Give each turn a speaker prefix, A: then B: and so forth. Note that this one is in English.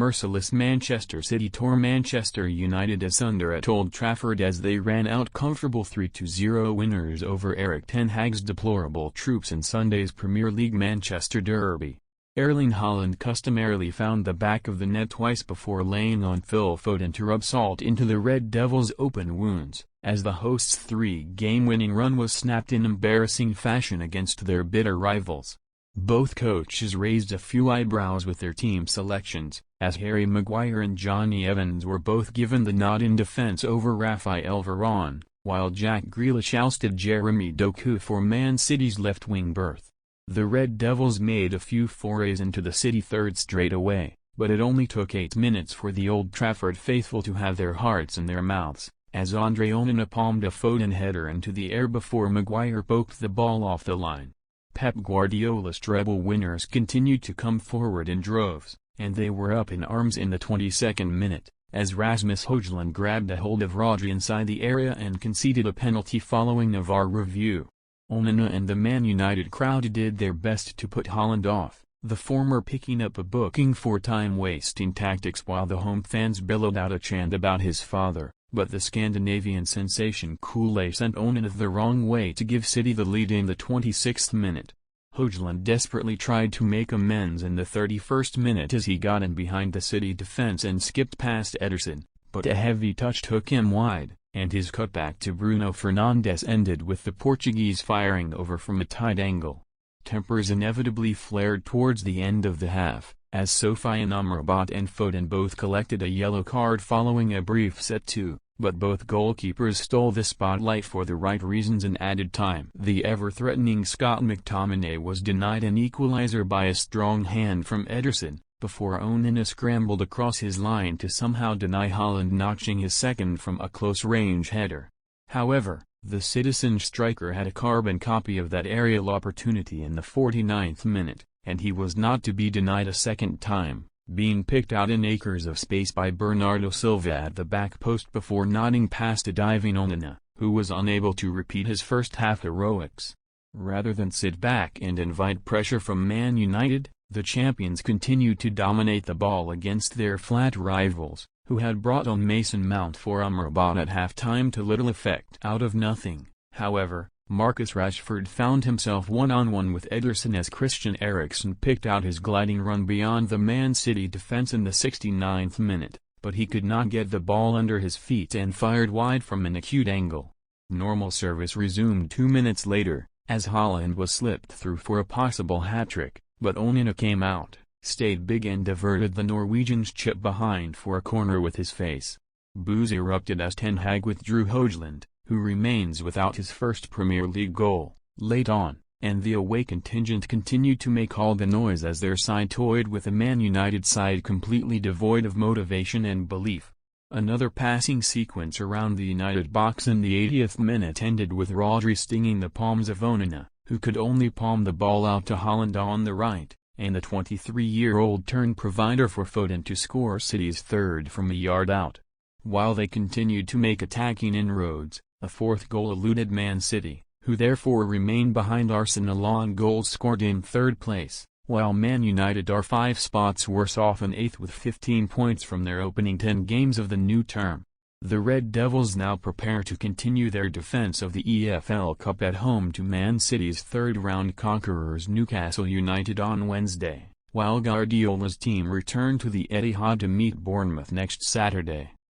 A: merciless Manchester City tore Manchester United asunder at Old Trafford as they ran out comfortable 3-0 winners over Erik ten Hag's deplorable troops in Sunday's Premier League Manchester derby. Erling Haaland customarily found the back of the net twice before laying on Phil Foden to rub salt into the Red Devils' open wounds, as the hosts' three-game winning run was snapped in embarrassing fashion against their bitter rivals. Both coaches raised a few eyebrows with their team selections, as Harry Maguire and Johnny Evans were both given the nod in defense over Raphael Varane, while Jack Grealish ousted Jeremy Doku for Man City's left-wing berth. The Red Devils made a few forays into the City third straight away, but it only took 8 minutes for the Old Trafford faithful to have their hearts in their mouths, as Andre Onana palmed a Foden header into the air before Maguire poked the ball off the line. Pep Guardiola's treble winners continued to come forward in droves, and they were up in arms in the 22nd minute, as Rasmus Højlund grabbed a hold of Rodri inside the area and conceded a penalty following a VAR review. Onana and the Man United crowd did their best to put Haaland off, the former picking up a booking for time-wasting tactics while the home fans bellowed out a chant about his father, but the Scandinavian sensation Kool-Aid sent Onana the wrong way to give City the lead in the 26th minute. Højlund desperately tried to make amends in the 31st minute as he got in behind the City defense and skipped past Ederson, but a heavy touch took him wide, and his cutback to Bruno Fernandes ended with the Portuguese firing over from a tight angle. Tempers inevitably flared towards the end of the half, as Sofiane Amrabat and Foden both collected a yellow card following a brief set-to, but both goalkeepers stole the spotlight for the right reasons in added time. The ever-threatening Scott McTominay was denied an equalizer by a strong hand from Ederson, before Onana scrambled across his line to somehow deny Haaland notching his second from a close-range header. However, the citizen striker had a carbon copy of that aerial opportunity in the 49th minute, and he was not to be denied a second time, being picked out in acres of space by Bernardo Silva at the back post before nodding past a diving Onana, who was unable to repeat his first-half heroics. Rather than sit back and invite pressure from Man United, the champions continued to dominate the ball against their flat rivals, who had brought on Mason Mount for Amrabat at half-time to little effect. Out of nothing, however, Marcus Rashford found himself one-on-one with Ederson as Christian Eriksen picked out his gliding run beyond the Man City defense in the 69th minute, but he could not get the ball under his feet and fired wide from an acute angle. Normal service resumed 2 minutes later, as Haaland was slipped through for a possible hat-trick, but Onana came out, stayed big and diverted the Norwegian's chip behind for a corner with his face. Boos erupted as Ten Hag withdrew Højlund, who remains without his first Premier League goal, late on, and the away contingent continued to make all the noise as their side toyed with a Man United side completely devoid of motivation and belief. Another passing sequence around the United box in the 80th minute ended with Rodri stinging the palms of Onana, who could only palm the ball out to Haaland on the right, and the 23-year-old turned provider for Foden to score City's third from a yard out. While they continued to make attacking inroads, a fourth goal eluded Man City, who therefore remain behind Arsenal on goals scored in third place, while Man United are 5 spots worse off in 8th with 15 points from their opening 10 games of the new term. The Red Devils now prepare to continue their defense of the EFL Cup at home to Man City's third-round conquerors Newcastle United on Wednesday, while Guardiola's team return to the Etihad to meet Bournemouth next Saturday.